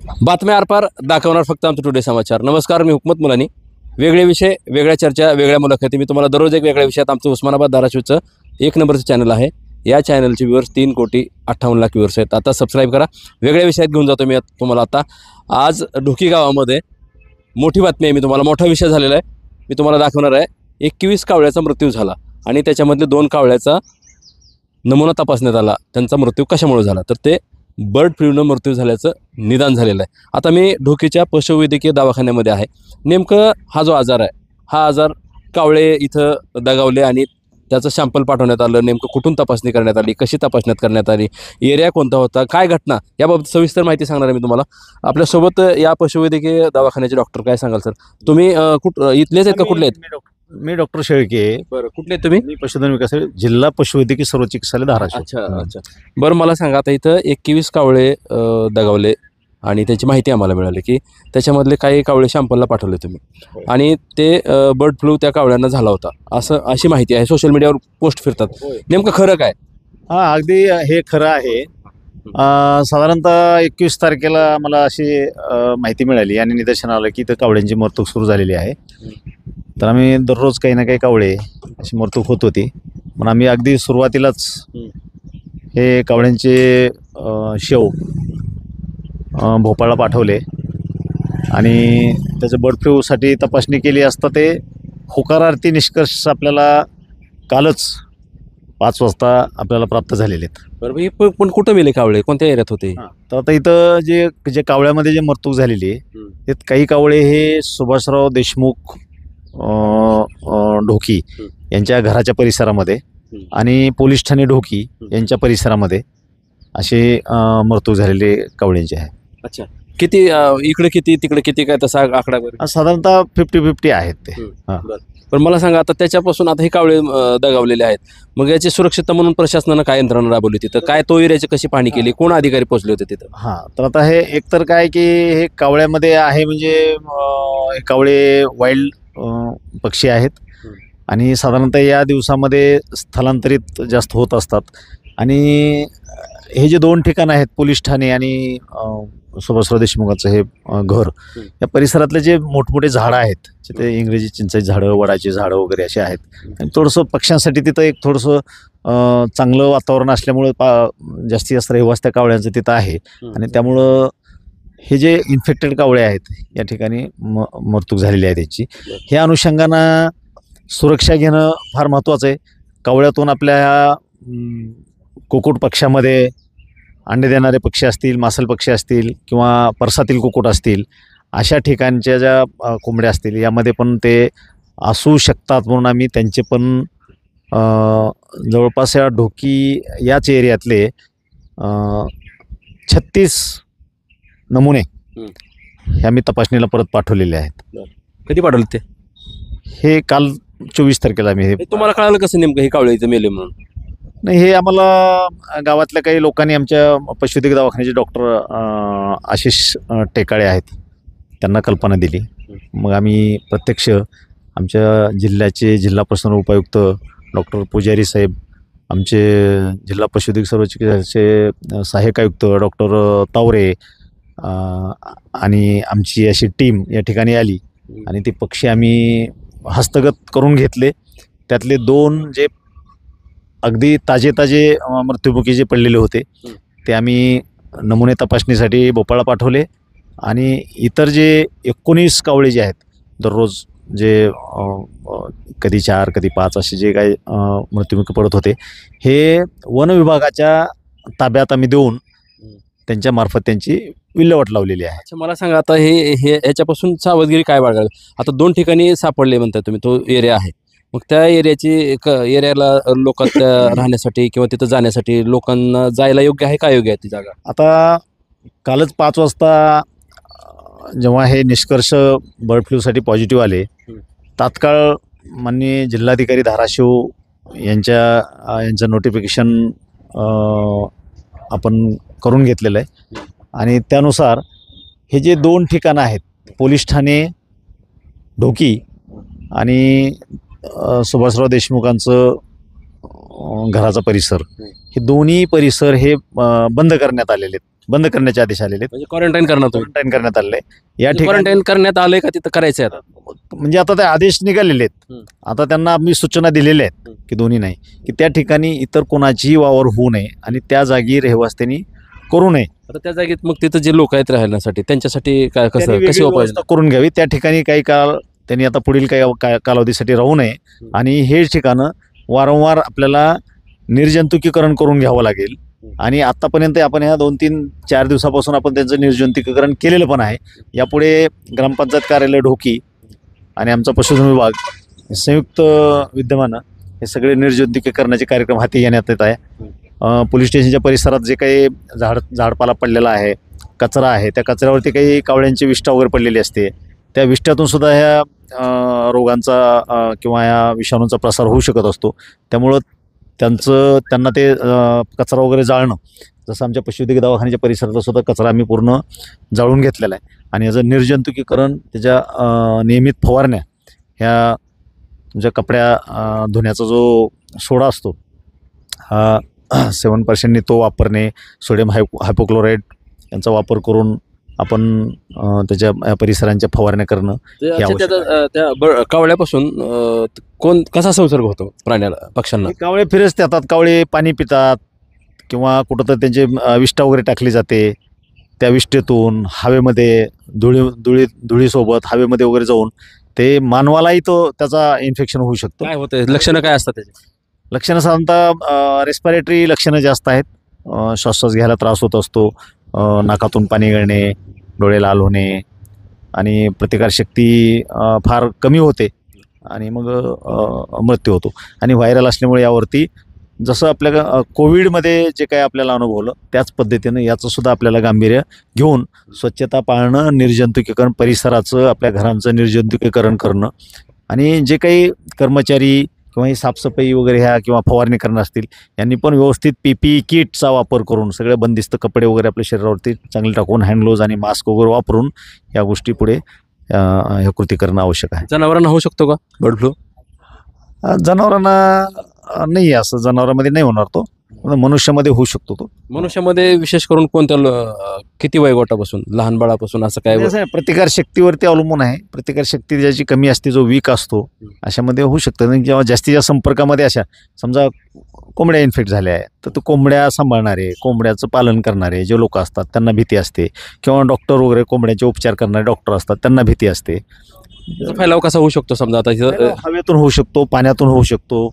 बातम्या आरपार दाखवणार फक्त आमचं टुडे समाचार. नमस्कार, मी हुकमत मुलानी. वेगळे विषय, वेगळ्या चर्चा, वेगळ्या मुलाखती. मी तुम्हाला दररोज एक वेगळ्या विषयात आमचं उस्मानाबाद धाराशिवचं 1 नंबरचं चॅनल आहे. या चॅनलचे व्ह्यूअर्स 3,58,00,000 व्ह्यूअर्स आहेत. आता सबस्क्राईब करा. वेगळ्या विषयात घेऊन जातो मी तुम्हाला. आता आज ढोकी गावामध्ये मोठी बातमी आहे. मी तुम्हाला मोठा विषय झालेला आहे, मी तुम्हाला दाखवणार आहे. 21 कावळ्याचा मृत्यू झाला आणि त्याच्यामधले 2 कावळ्याचा नमुना तपासण्यात आला. त्यांचा मृत्यू कशामुळे झाला तर ते बर्ड फ्लूनं मृत्यू झाल्याचं निदान झालेलं आहे. आता मी ढोकीच्या पशुवैद्यकीय दवाखान्यामध्ये आहे. नेमकं हा जो आजार आहे, हा आजार कावळे इथं दगावले आणि त्याचं सॅम्पल पाठवण्यात आलं. नेमकं कुठून तपासणी करण्यात आली, कशी तपासण्यात करण्यात आली, एरिया कोणता होता, काय घटना, याबाबत सविस्तर माहिती सांगणार आहे मी तुम्हाला. आपल्यासोबत या पशुवैद्यकीय दवाखान्याचे डॉक्टर, काय सांगाल सर? तुम्ही इथलेच आहेत का, कुठले आहेत? मी डॉक्टर शेळके. बरं, कुठले आहेत तुम्ही? मी पशुधन विकास जिल्हा पशुवैद्यकीय सर्व चिकित्सालय धाराशिव. अच्छा. बरं, मला सांगा, आता इथं 21 कावळे दगावले आणि त्याची माहिती आम्हाला मिळाली की त्याच्यामधले काही कावळे सॅम्पलला पाठवले तुम्ही आणि ते बर्ड फ्लू त्या कावळ्यांना झाला होता, अशी माहिती आहे. सोशल मीडियावर पोस्ट फिरतात. नेमकं खरं काय? हा, अगदी हे खरं आहे. साधारणतः 21 तारखेला मला अशी माहिती मिळाली आणि निदर्शन आलं की इथं कावळ्यांची मरतूक सुरू झालेली आहे. तर आम्ही दररोज काही ना काही कावळे अशी मरतूक होत होती. पण आम्ही अगदी सुरुवातीलाच हे कावळ्यांचे शेव भोपाळला पाठवले आणि त्याचं बर्ड फ्लूसाठी तपासणी केली असता ते होकारार्थी निष्कर्ष आपल्याला कालच 5 वाजता आपल्याला प्राप्त झालेले आहेत. बरं, पण कुठं मेले कावळे, कोणत्या एरियात होते? तर आता इथं जे कावळ्यामध्ये जे मरतूक झालेली आहे त्यात काही कावळे हे सुभाषराव देशमुख ढोकी यांच्या घराच्या परिसरामध्ये आणि पोलीस ठाणे ढोकी यांच्या परिसरामध्ये असे मरतूक झालेले कावळ्यांचे आहे. अच्छा, किती इकडे किती तिकडे किती, काय तसा आकडा? साधारणतः 50-50 आहेत ते. पण मला सांगा, आता त्याच्यापासून आता हे कावळे दगावलेले आहेत, मग याची सुरक्षितता म्हणून प्रशासनानं काय यंत्रणा राबवली तिथं? काय तो एरियाची कशी पाहणी केली? कोण अधिकारी पोहोचले होते तिथं? हां, तर आता हे एकतर काय की हे कावळ्यामध्ये आहे म्हणजे हे कावळे वाईल्ड पक्षी आहेत आणि साधारणतः या दिवसामध्ये स्थलांतरित जास्त होत असतात. आणि हे जे 2 ठिकाणं आहेत, पोलीस ठाणे आणि सुभाषराव देशमुखाचं हे घर, या परिसरातले जे मोठमोठे झाडं आहेत, ते इंग्रजी चिंचेची झाडं, वडाची झाडं वगैरे असे आहेत. आणि थोडंसं पक्ष्यांसाठी तिथं एक थोडंसं चांगलं वातावरण असल्यामुळं जास्तीत जास्त रहिवास त्या कावळ्यांचं तिथं आहे. आणि त्यामुळं हे जे इन्फेक्टेड कावळे आहेत या ठिकाणी मरतूक झालेली आहे त्याची. ह्या अनुषंगानं सुरक्षा घेणं फार महत्त्वाचं आहे. कावळ्यातून आपल्या ह्या कुक्कुट पक्ष्यामध्ये अंडे देणारे पक्षी असतील, मासल पक्षी असतील किंवा परसातील कुक्कुट असतील, अशा ठिकाणच्या ज्या कोंबड्या असतील यामध्ये पण ते असू शकतात. म्हणून आम्ही त्यांचे पण जवळपास या ढोकी याच एरियातले 36 नमुने हे आम्ही तपासणीला परत पाठवलेले आहेत. कधी पाठवले ते? हे काल 24 तारखेला आम्ही हे. तुम्हाला कळालं कसं नेमकं हे कावळे इथं मेले म्हणून? नाही, हे आम्हाला गावातल्या काही लोकांनी, आमच्या पशुवैद्यकीय दवाखान्याचे डॉक्टर आशिष टेकाळे आहेत, त्यांना कल्पना दिली. मग आम्ही प्रत्यक्ष आमच्या जिल्ह्याचे जिल्हा पशुधन उपायुक्त डॉक्टर पुजारी साहेब, आमचे जिल्हा पशुवैद्यकीय सर्व चिकित्सालयाचे सहाय्यक आयुक्त डॉक्टर तावरे आणि आमची अशी टीम या ठिकाणी आली आणि ते पक्षी आम्ही हस्तगत करून घेतले. त्यातले 2 जे अगदी ताजे मृत्युमुखी जे पडलेले होते ते आम्ही नमुने तपासणीसाठी भोपाळला पाठवले. आणि इतर जे 19 कावळे जे आहेत दररोज, जे कधी 4 कधी 5 असे जे काही मृत्युमुखी पडत होते, हे वन विभागाच्या ताब्यात आम्ही देऊन त्यांच्यामार्फत त्यांची विल्हेवाट लावलेली आहे. अच्छा, मला सांगा, आता हे ह्याच्यापासून सावधगिरी काय बाळगावी? आता 2 ठिकाणी सापडले म्हणताय तुम्ही, तो एरिया आहे, मग त्या एरियाला लोकांना राहण्यासाठी किंवा तिथं जाण्यासाठी लोकांना जायला योग्य आहे का, योग्य आहे ती जागा? आता कालच 5 वाजता जेव्हा हे निष्कर्ष बर्ड फ्लूसाठी पॉझिटिव्ह आले, तात्काळ माननीय जिल्हाधिकारी धाराशिव यांचं नोटिफिकेशन आपण करून घेतलेलं आहे. आणि त्यानुसार हे जे 2 ठिकाणं आहेत, पोलीस ठाणे ढोकी आणि सुभाषराव देशमुखांचं घराचा परिसर, हे दोन्ही परिसर हे बंद करण्यात आलेले आहेत. बंद करण्याचे आदेश आलेले आहेत. म्हणजे क्वारंटाईन करणार तुम्ही क्वारंटाईन करण्यात आलेलं आहे या ठिकाणी. क्वारंटाईन करण्यात आलंय का तिथं करायचंय आता? म्हणजे आता ते आदेश निघालेले आहेत. हम्म. आता त्यांना आम्ही सूचना दिलेल्या आहेत हम्म. की दोन्ही नाही, की त्या ठिकाणी इतर कोणाचीही वावर होऊ नये आणि त्या जागी रहिवास्यांनी करू नये. आता त्या जागेत मग तिथं जे लोक आहेत राहण्यासाठी त्यांच्यासाठी काय त्यांनी कसं वेगळी कशी उपाय व्यवस्था करून घ्यावी. त्या ठिकाणी काही काळ त्यांनी आता पुढील काही कालावधीसाठी राहू नये आणि हे ठिकाणं वारंवार आपल्याला निर्जंतुकीकरण करून घ्यावं लागेल. आणि आतापर्यंत आपण ह्या 2-3-4 दिवसापासून आपण त्यांचं निर्जंतुकीकरण केलेलं पण आहे. यापुढे ग्रामपंचायत कार्यालय ढोकी आणि आमचा पशुधन विभाग संयुक्त विद्यमानं हे सगळे निर्जंतुकीकरणाचे कार्यक्रम हाती घेण्यात येत आहे. पोलीस स्टेशनच्या परिसरात जे काही झाडपाला पडलेला आहे, कचरा आहे, त्या कचऱ्यावरती काही कावळ्यांची विष्ठा वगैरे पडलेली असते. त्या विष्ठ्यातून सुद्धा ह्या रोगांचा किंवा या विषाणूंचा प्रसार होऊ शकत असतो. त्यामुळं त्यांना ते कचरा वगैरे जाळणं, जसं आमच्या पशुवैद्यकीय दवाखान्याच्या परिसरात सुद्धा कचरा आम्ही पूर्ण जाळून घेतलेला आहे. आणि याचं निर्जंतुकीकरण, त्याच्या नियमित फवारण्या, ह्या तुमच्या कपड्या धुण्याचा जो सोडा असतो हा 7% तो वापरणे, सोडियम हायपोक्लोराईड यांचा वापर करून आपण त्याच्या परिसरांच्या फवारण्या करणं. त्या कावळ्यापासून कसा संसर्ग होतो प्राण्याला, पक्ष्यांना? कावळे फिरस्ते येतात, कावळे पाणी पितात किंवा कुठं तर त्यांचे विष्ठा वगैरे टाकली जाते. त्या विष्ठेतून हवेमध्ये धुळीसोबत हवेमध्ये वगैरे जाऊन ते मानवालाही त्याचा इन्फेक्शन होऊ शकतं. काय होतं, लक्षणं काय असतात त्याची? लक्षणं साधारणतः रेस्पिरेटरी लक्षणं जास्त आहेत. श्वास घ्यायला त्रास होत असतो, नाकातून पाणी गळणे, डोळे लाल होणे आणि प्रतिकारशक्ती फार कमी होते आणि मग मृत्यू होतो. आणि व्हायरल असल्यामुळे यावरती जसं आपल्या कोविडमध्ये जे काही आपल्याला अनुभवलं त्याच पद्धतीनं याचं सुद्धा आपल्याला गांभीर्य घेऊन स्वच्छता पाळणं, निर्जंतुकीकरण, परिसराचं आपल्या घरांचं निर्जंतुकीकरण करणं आणि जे काही कर्मचारी किंवा ही साफसफाई वगैरे ह्या किंवा फवारणी करणं असतील यांनी पण व्यवस्थित PPE किटचा वापर करून सगळे बंदिस्त कपडे वगैरे आपल्या शरीरावरती चांगले टाकून हँडग्लोव्ज आणि मास्क वगैरे वापरून या गोष्टी पुढे ह्या कृती करणं आवश्यक आहे. जनावरांना होऊ शकतो का बर्ड फ्लू? जनावरांना नाही, असं जनावरांमध्ये नाही होणार तो, मनुष्यामध्ये होऊ शकतो तो. मनुष्यामध्ये विशेष करून कोणत्या किती वयोगटापासून, लहान बाळापासून असं काय? प्रतिकार शक्तीवरती अवलंबून आहे. प्रतिकार शक्ती ज्याची कमी असते, जो वीक असतो, अशामध्ये होऊ शकतं. आणि जेव्हा जास्तीच्या संपर्कामध्ये अशा समजा कोंबड्या इन्फेक्ट झाल्या आहे तर तो कोंबड्या सांभाळणारे, कोंबड्याचं पालन करणारे जे लोक असतात त्यांना भीती असते, किंवा डॉक्टर वगैरे कोंबड्याचे उपचार करणारे डॉक्टर असतात त्यांना भीती असते. फैलाव कसा होऊ शकतो? समजा आता हवेतून होऊ शकतो, पाण्यातून होऊ शकतो,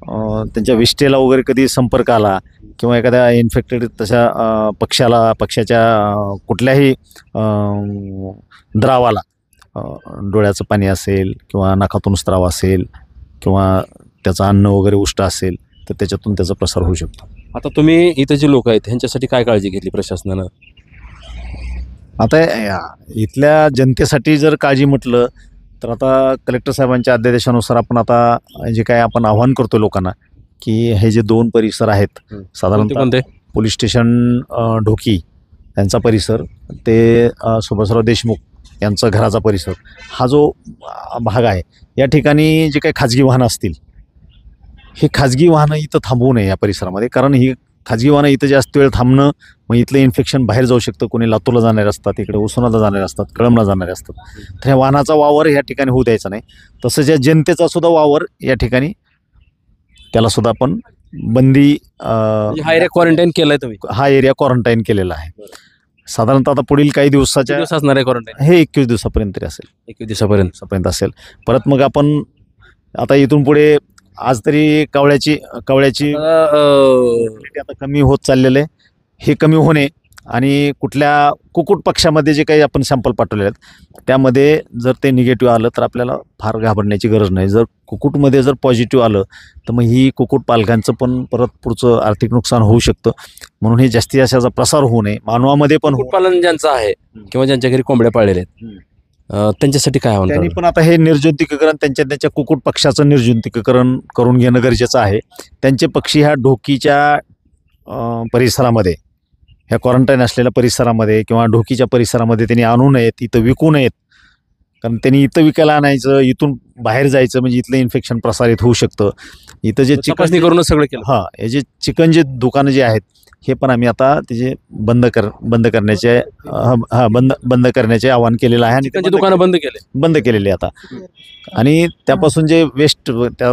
त्यांच्या विष्ठेला वगैरे कधी संपर्क आला किंवा एखाद्या इन्फेक्टेड तशा पक्षाच्या कुठल्याही द्रावाला, डोळ्याचं पाणी असेल किंवा नाकातून स्त्राव असेल किंवा त्याचं अन्न वगैरे उष्ट असेल तर त्याच्यातून त्याचा प्रसार होऊ शकतो. आता तुम्ही इथं जे लोक आहेत ह्यांच्यासाठी काय काळजी घेतली प्रशासनानं? आता इथल्या जनतेसाठी जर काळजी म्हटलं तर आता कलेक्टर साहेबांच्या अध्यादेशानुसार आपण आता जे काय आपण आव्हान करतो लोकांना की हे जे 2 परिसर आहेत साधारणतः पोलीस स्टेशन ढोकी यांचा परिसर ते सुभाषराव देशमुख यांचा घराचा परिसर, हा जो भाग आहे या ठिकाणी जे काही खाजगी वाहनं असतील हे खाजगी वाहनं इथं थांबवू नये या परिसरामध्ये. कारण ही खाजगी वाहनं इथं जास्त वेळ थांबणं, मग इथलं इन्फेक्शन बाहेर जाऊ शकतं. कोणी लातूरला जाणारे असतात, इकडे उस्मानाला जाणारे असतात, कळंबला जाणारे असतात. तर ह्या वाहनाचा वावर या ठिकाणी होऊ द्यायचा नाही. तसंच या जनतेचा सुद्धा वावर या ठिकाणी त्याला सुद्धा आपण बंदी, हा एरिया क्वारंटाईन केलाय तुम्ही? हा एरिया क्वारंटाईन केलेला आहे. साधारणतः आता पुढील काही दिवसाच्या असणार आहे क्वारंटाईन? हे 21 दिवसापर्यंत तरी असेल. 21 दिवसापर्यंत असेल. परत मग आपण आता इथून पुढे आज तरी कावळ्याची आता कमी होत चाललेलं आहे. हे कमी होणे आणि कुठल्या कुक्कुट पक्षामध्ये जे काही आपण सॅम्पल पाठवले आहेत त्यामध्ये जर ते निगेटिव्ह आलं तर आपल्याला फार घाबरण्याची गरज नाही. जर कुक्कुटमध्ये जर पॉझिटिव्ह आलं तर मग ही कुक्कुट पालकांचं पण परत पुढचं आर्थिक नुकसान होऊ शकतं. म्हणून हे जास्तीत जास्त याचा प्रसार होऊ नये. मानवामध्ये पण कुक्कुटपालन ज्यांचं आहे किंवा ज्यांच्या घरी कोंबड्या पाळलेल्या आहेत त्यांच्यासाठी काय आव्हान? त्यांनी पण आता हे निर्जंतुकीकरण त्यांच्या कुक्कुट पक्षाचं निर्जंतुकीकरण करून घेणं गरजेचं आहे. त्यांचे पक्षी ह्या ढोकीच्या परिसरामध्ये, ह्या क्वारंटाईन असलेल्या परिसरामध्ये किंवा ढोकीच्या परिसरामध्ये त्यांनी आणू नयेत, इथं विकू नयेत. कारण त्यांनी इथं विकायला आणायचं, इथून बाहेर जायचं म्हणजे इथलं इन्फेक्शन प्रसारित होऊ शकतं. इथं जे तपासणी करूनच सगळं केलं. हे जे चिकन जे दुकानं जे आहेत हे पण आम्ही आता त्याचे बंद करण्याचे आवाहन केलेलं आहे आणि ते त्यांची दुकानं बंद केले. बंद केलेली आहे आता. आणि त्यापासून जे वेस्ट त्या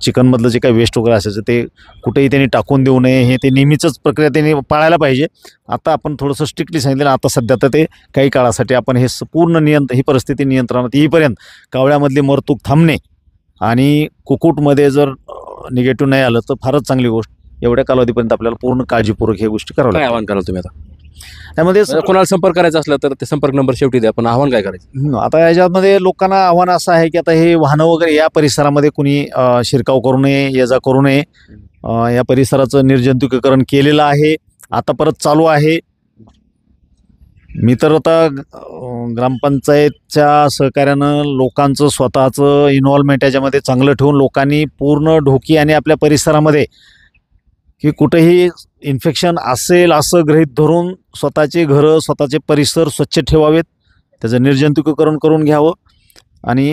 चिकनमधलं जे काही वेस्ट वगैरे असायचं ते कुठेही त्यांनी टाकून देऊ नये, हे ते नेहमीच प्रक्रिया त्यांनी पाळायला पाहिजे. आता आपण थोडंसं स्ट्रिक्टली सांगितलं. आता सध्या तर ते काही काळासाठी आपण हे पूर्ण ही परिस्थिती नियंत्रणात येईपर्यंत कावळ्यामधली मरतूक थांबणे आणि कुक्कुटमध्ये जर निगेटिव्ह नाही आलं तर फारच चांगली गोष्ट. एवढ्या कालावधीपर्यंत आपल्याला पूर्ण काळजीपूर्वक हे गोष्टी कराव्या काय लागतात. आवाहन कराल तुम्ही आता? त्यामध्ये कोणाला संपर्क करायचा असला तर ते संपर्क नंबर शेवटी द्या, पण आव्हान काय करायचं? आता याच्यामध्ये लोकांना आव्हान असं आहे की आता हे वाहनं वगैरे या परिसरामध्ये कुणी शिरकाव करू नये, ये जा करू नये. या परिसराचं निर्जंतुकीकरण केलेलं आहे, आता परत चालू आहे. मी तर आता ग्रामपंचायतच्या सहकार्यानं लोकांचं स्वतःचं इन्व्हॉल्वमेंट याच्यामध्ये चांगलं ठेवून लोकांनी पूर्ण ढोकी आणि आपल्या परिसरामध्ये की कुठेही इन्फेक्शन असेल असं गृहीत धरून स्वतःचे घरं स्वतःचे परिसर स्वच्छ ठेवावेत, त्याचं निर्जंतुकीकरण करून घ्यावं आणि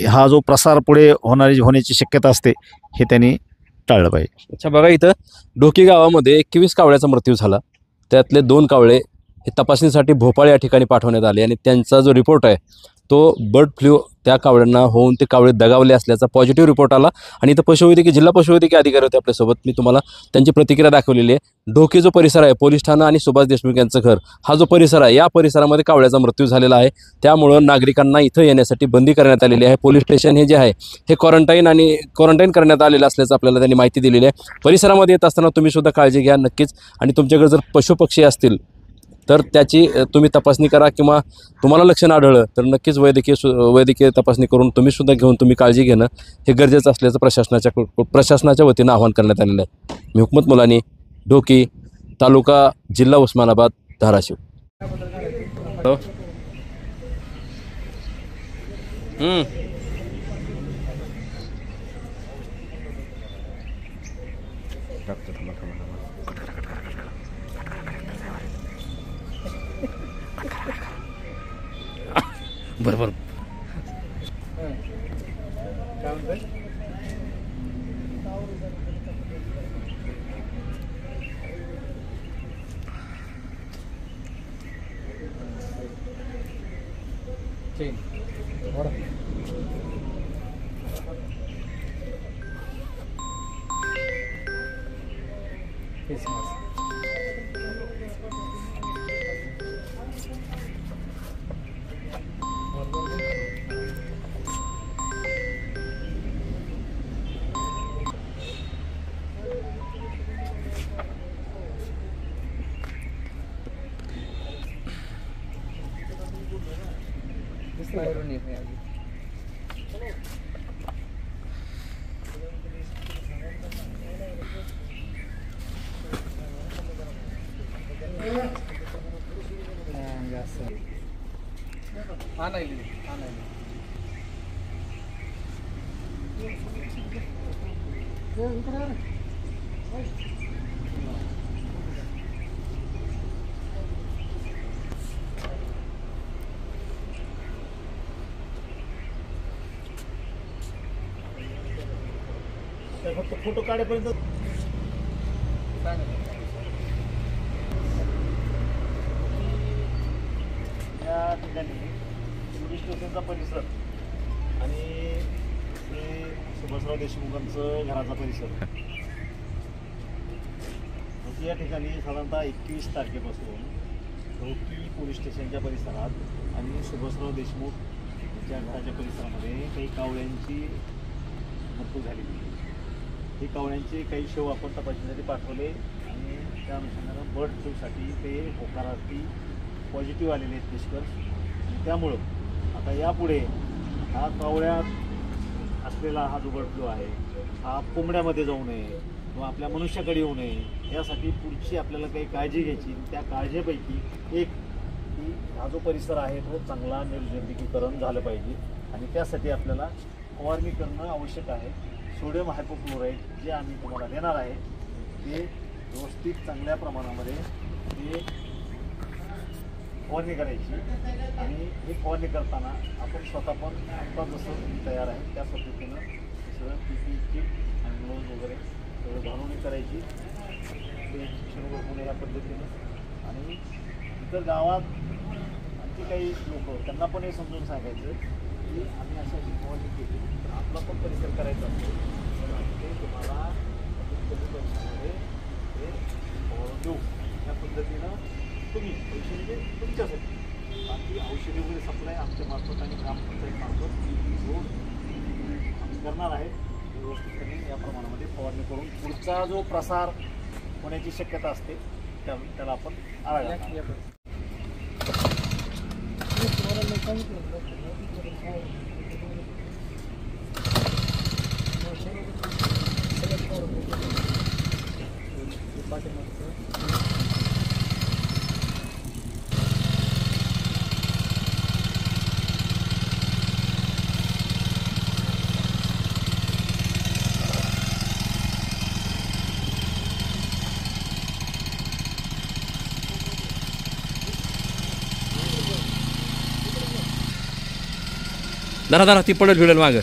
हा जो प्रसार पुढे होण्याची शक्यता असते हे त्यांनी टाळलं पाहिजे. अच्छा, बघा इथं ढोकी गावामध्ये 21 कावळ्याचा मृत्यू झाला. त्यातले 2 कावळे हे तपासणीसाठी भोपाळ या ठिकाणी पाठवण्यात आले आणि त्यांचा जो रिपोर्ट आहे तो बर्ड फ्लू त्या कावळ्यांना होऊन ते कावळे दगावले असल्याचा पॉझिटिव्ह रिपोर्ट आला. आणि इथं पशुवैद्यकीय जिल्हा पशुवैद्यकीय अधिकारी होते आपल्यासोबत. मी तुम्हाला त्यांची प्रतिक्रिया दाखवलेली आहे. ढोकी जो परिसर आहे, पोलीस ठाणं आणि सुभाष देशमुख यांचं घर, हा जो परिसर आहे या परिसरामध्ये कावळ्याचा मृत्यू झालेला आहे. त्यामुळं नागरिकांना इथं येण्यासाठी बंदी करण्यात आलेली आहे. पोलीस स्टेशन हे जे आहे हे क्वारंटाईन करण्यात आलेलं असल्याचं आपल्याला त्यांनी माहिती दिलेली आहे. परिसरामध्ये येत असताना तुम्ही सुद्धा काळजी घ्या नक्कीच. आणि तुमच्याकडे जर पशुपक्षी असतील तर त्याची तुम्ही तपासणी करा, किंवा तुम्हाला लक्षण आढळलं तर नक्कीच वैद्यकीय तपासणी करून तुम्ही सुद्धा घेऊन तुम्ही काळजी घेणं हे गरजेचं असल्याचं प्रशासनाच्या वतीनं आवाहन करण्यात आलेलं आहे. मी हुकमत मुलानी, ढोकी, तालुका जिल्हा उस्मानाबाद, धाराशिव. बरोबर. फक्त फोटो काढेपर्यंत या ठिकाणी पोलीस स्टेशनचा परिसर आणि हे सुभाषराव देशमुखांचं घराचा परिसर या ठिकाणी साधारणतः 21 तारखेपासून ढोकी पोलीस स्टेशनच्या परिसरात आणि सुभाषराव देशमुख यांच्या घराच्या परिसरामध्ये काही कावळ्यांची मृत्यू झालेली. ही कावळ्यांचे काही शव आपण तपासणीसाठी पाठवले आणि त्या अनुषंगानं बर्ड फ्लूसाठी ते होकारार्थी पॉझिटिव्ह आलेले आहेत निष्कर्ष. आणि त्यामुळं आता यापुढे हा कावळ्यात असलेला हा जो बर्ड फ्लू आहे हा कोंबड्यामध्ये जाऊ नये किंवा आपल्या मनुष्याकडे येऊ नये यासाठी पुढची आपल्याला काही काळजी घ्यायची. त्या काळजीपैकी एक की हा जो परिसर आहे तो चांगला निर्जंतुकीकरण झालं पाहिजे आणि त्यासाठी आपल्याला फवारणी करणं आवश्यक आहे. सोडियम हायपोक्लोराईड जे आम्ही तुम्हाला देणार आहे ते व्यवस्थित चांगल्या प्रमाणामध्ये ते फवारणी करायची. आणि हे फवारणी करताना आपण स्वतः पण आता जसं तयार आहे त्या पद्धतीनं सगळं PPE किट आणि ग्लोव्ज वगैरे सगळं घालून करायची. आपले इन्फेक्शन वगैरे होणे या पद्धतीनं. आणि इतर गावात आणखी काही लोक त्यांना पण हे समजून सांगायचं की आम्ही अशा अशी फवारणी केली तर आपला पण परिसर करायचा असतो तर ते तुम्हाला कमी पैशामध्ये हे देऊ. त्या पद्धतीनं तुम्ही पैसे म्हणजे तुमच्यासाठी बाकी औषधी वगैरे सप्लाय आमच्या मार्फत आणि ग्रामपंचायत मार्फत जो आम्ही करणार आहे व्यवस्थितपणे या प्रमाणामध्ये फवारणी करून पुढचा जो प्रसार होण्याची शक्यता असते त्याला आपण आळा घालणार. धरा धरा ती पडेल भिडेल मागं.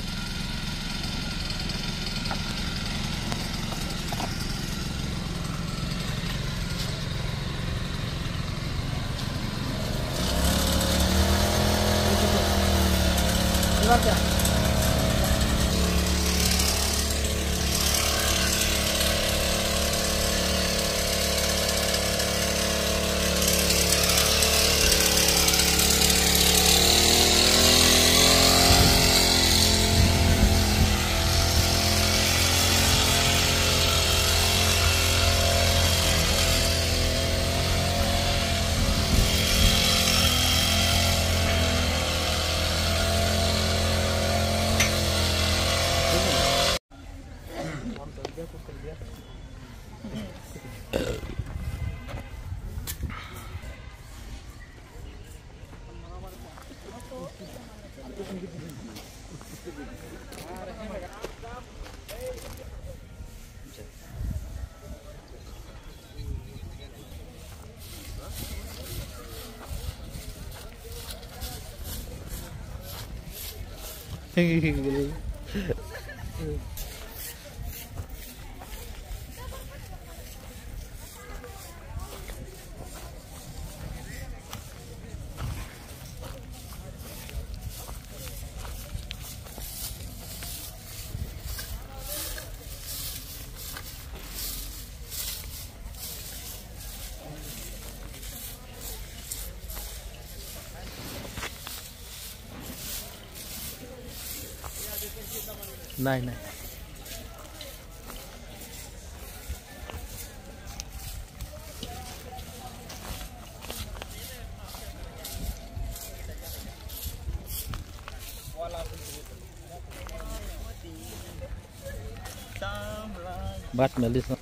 नाही नाही बातम्या दिसणार.